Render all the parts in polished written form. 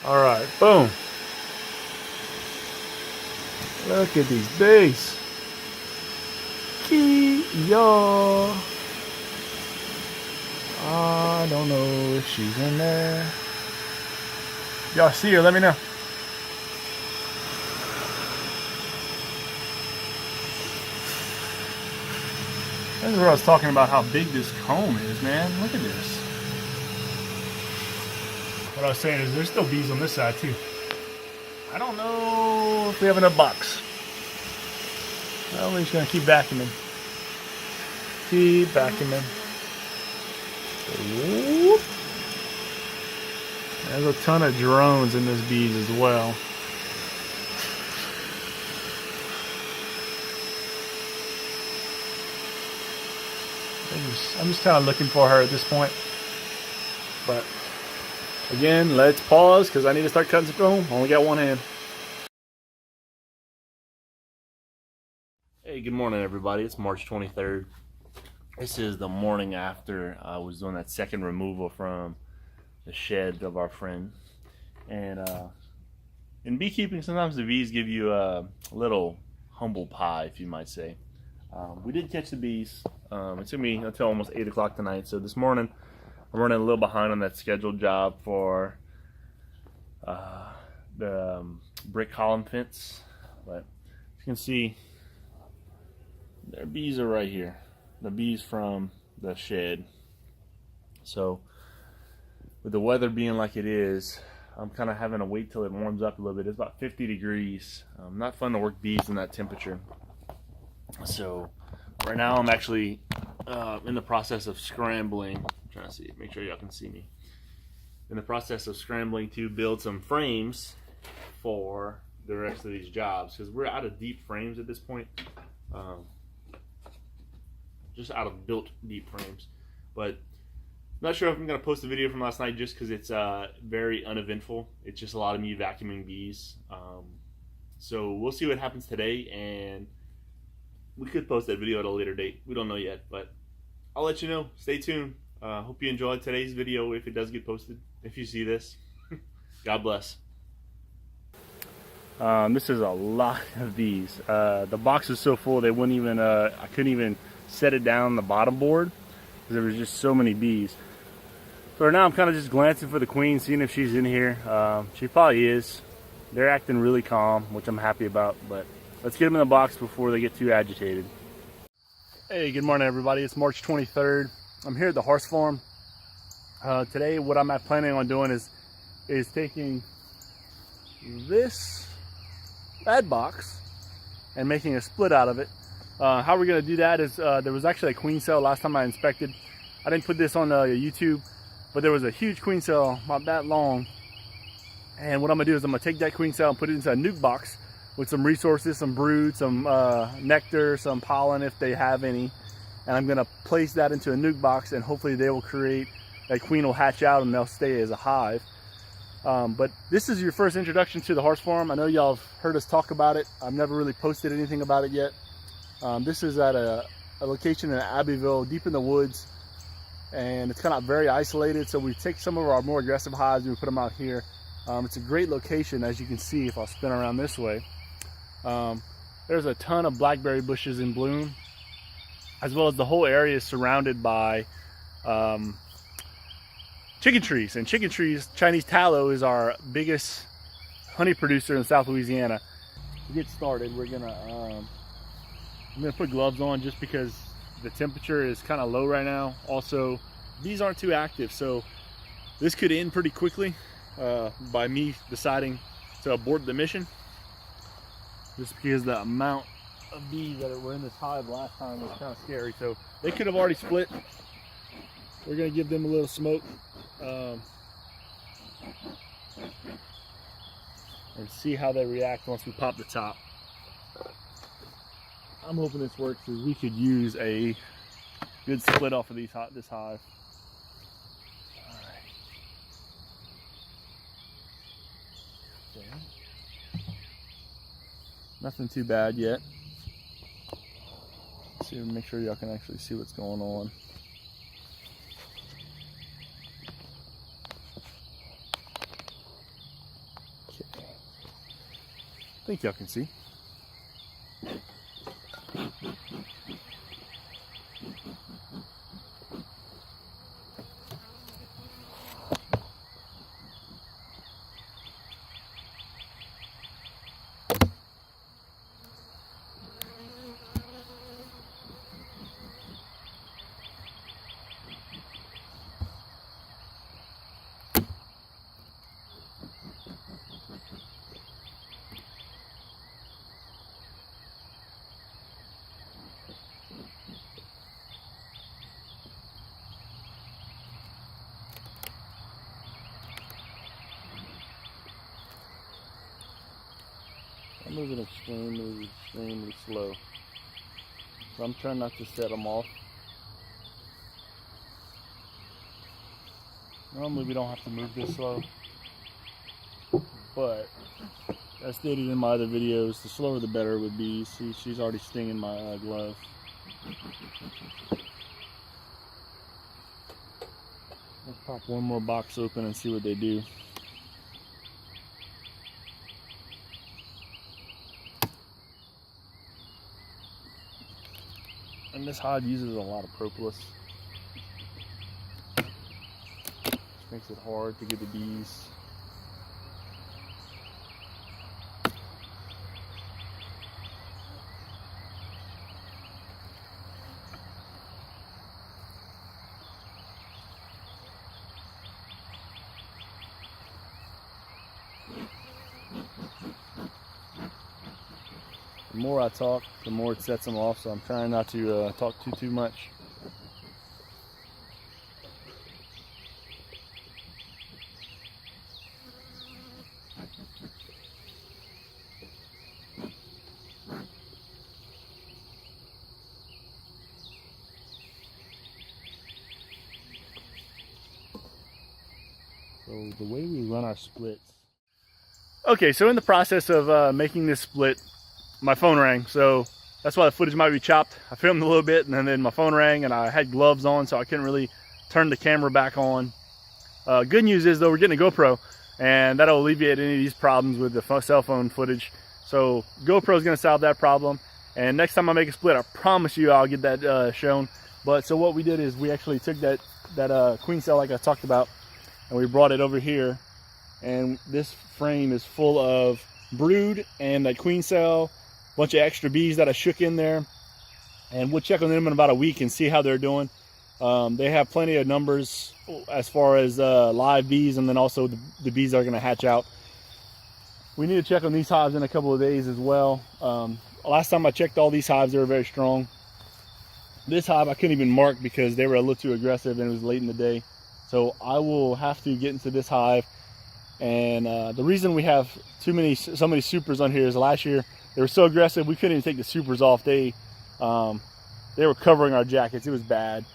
All right, boom. Look at these bees. Yo. I don't know if she's in there. Y'all see her, let me know. This is where I was talking about how big this comb is, man. Look at this. What I was saying is there's still bees on this side too. I don't know if we have enough box. Well, we're just gonna keep vacuuming. Keep vacuuming. Whoop. There's a ton of drones in this bees as well. I'm just kind of looking for her at this point. But again, let's pause because I need to start cutting some comb. Only got one hand. Hey, good morning everybody. It's March 23rd. This is the morning after I was doing that second removal from the shed of our friend. And in beekeeping, sometimes the bees give you a little humble pie, if you might say. We did catch the bees. It took me until almost 8 o'clock tonight. So this morning, I'm running a little behind on that scheduled job for the brick column fence. But as you can see, their bees are right here. The bees from the shed. So with the weather being like it is, I'm kind of having to wait till it warms up a little bit. It's about 50 degrees. Not fun to work bees in that temperature. So right now I'm actually in the process of scrambling. I'm trying to see, make sure y'all can see me. In the process of scrambling to build some frames for the rest of these jobs because we're out of deep frames at this point. Just out of built deep frames. But not sure if I'm going to post a video from last night just because it's very uneventful. It's just a lot of me vacuuming bees. So we'll see what happens today, and we could post that video at a later date. We don't know yet, but I'll let you know. Stay tuned. Hope you enjoyed today's video if it does get posted. If you see this, God bless. This is a lot of bees. The box is so full they wouldn't even. I couldn't even set it down on the bottom board because there was just so many bees. So right now I'm kind of just glancing for the queen, seeing if she's in here. She probably is. They're acting really calm, which I'm happy about, but let's get them in the box before they get too agitated. Hey, good morning everybody. It's March 23rd. I'm here at the horse farm. Today what I'm planning on doing is taking this bed box and making a split out of it. How we're gonna do that is there was actually a queen cell last time I inspected. I didn't put this on YouTube, but there was a huge queen cell about that long. And what I'm gonna do is I'm gonna take that queen cell and put it into a nuke box with some resources, some brood, some nectar, some pollen if they have any. And I'm gonna place that into a nuke box and hopefully they will create, that queen will hatch out and they'll stay as a hive. But this is your first introduction to the horse farm. I know y'all have heard us talk about it. I've never really posted anything about it yet. This is at a location in Abbeville, deep in the woods, and it's kind of very isolated. So we take some of our more aggressive hives and we put them out here. It's a great location, as you can see if I'll spin around this way. There's a ton of blackberry bushes in bloom, as well as the whole area is surrounded by chicken trees. And chicken trees, Chinese tallow is our biggest honey producer in South Louisiana. To get started, we're gonna I'm gonna put gloves on just because the temperature is kind of low right now. Also, bees aren't too active, so this could end pretty quickly by me deciding to abort the mission. Just because the amount of bees that were in this hive last time was kind of scary. So they could have already split. We're gonna give them a little smoke and see how they react once we pop the top. I'm hoping this works because we could use a good split off of this hive. All right. Okay. Nothing too bad yet. Let's see, make sure y'all can actually see what's going on. think y'all can see. I'm moving extremely slow. So I'm trying not to set them off. Normally we don't have to move this slow, but as stated in my other videos, the slower the better with bees. See, she's already stinging my glove. Let's pop one more box open and see what they do. And this hive uses a lot of propolis. Makes it hard to get the bees. The more I talk, the more it sets them off, so I'm trying not to talk too much. So the way we run our splits. Okay, so in the process of making this split, my phone rang, so that's why the footage might be chopped. I filmed a little bit and then my phone rang and I had gloves on, so I couldn't really turn the camera back on. Good news is though, we're getting a GoPro and that'll alleviate any of these problems with the cell phone footage. So GoPro is going to solve that problem, and next time I make a split, I promise you I'll get that shown. But so what we did is we actually took that queen cell like I talked about, and we brought it over here, and this frame is full of brood and that queen cell, bunch of extra bees that I shook in there, and we'll check on them in about a week and see how they're doing. They have plenty of numbers as far as live bees, and then also the bees that are going to hatch out. We need to check on these hives in a couple of days as well. Last time I checked all these hives, they were very strong. This hive I couldn't even mark because they were a little too aggressive and it was late in the day. So I will have to get into this hive. And the reason we have so many supers on here is last year they were so aggressive we couldn't even take the supers off. They were covering our jackets. It was bad.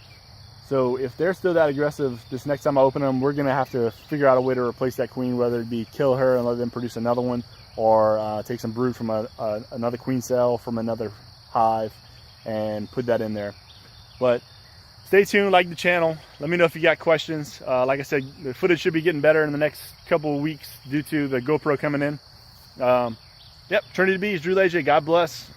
So if they're still that aggressive, this next time I open them, we're gonna have to figure out a way to replace that queen, whether it be kill her and let them produce another one, or take some brood from another queen cell from another hive and put that in there. But stay tuned, like the channel. Let me know if you got questions. Like I said, the footage should be getting better in the next couple of weeks due to the GoPro coming in. Yep, Trinity Bees, Drew Leger, God bless.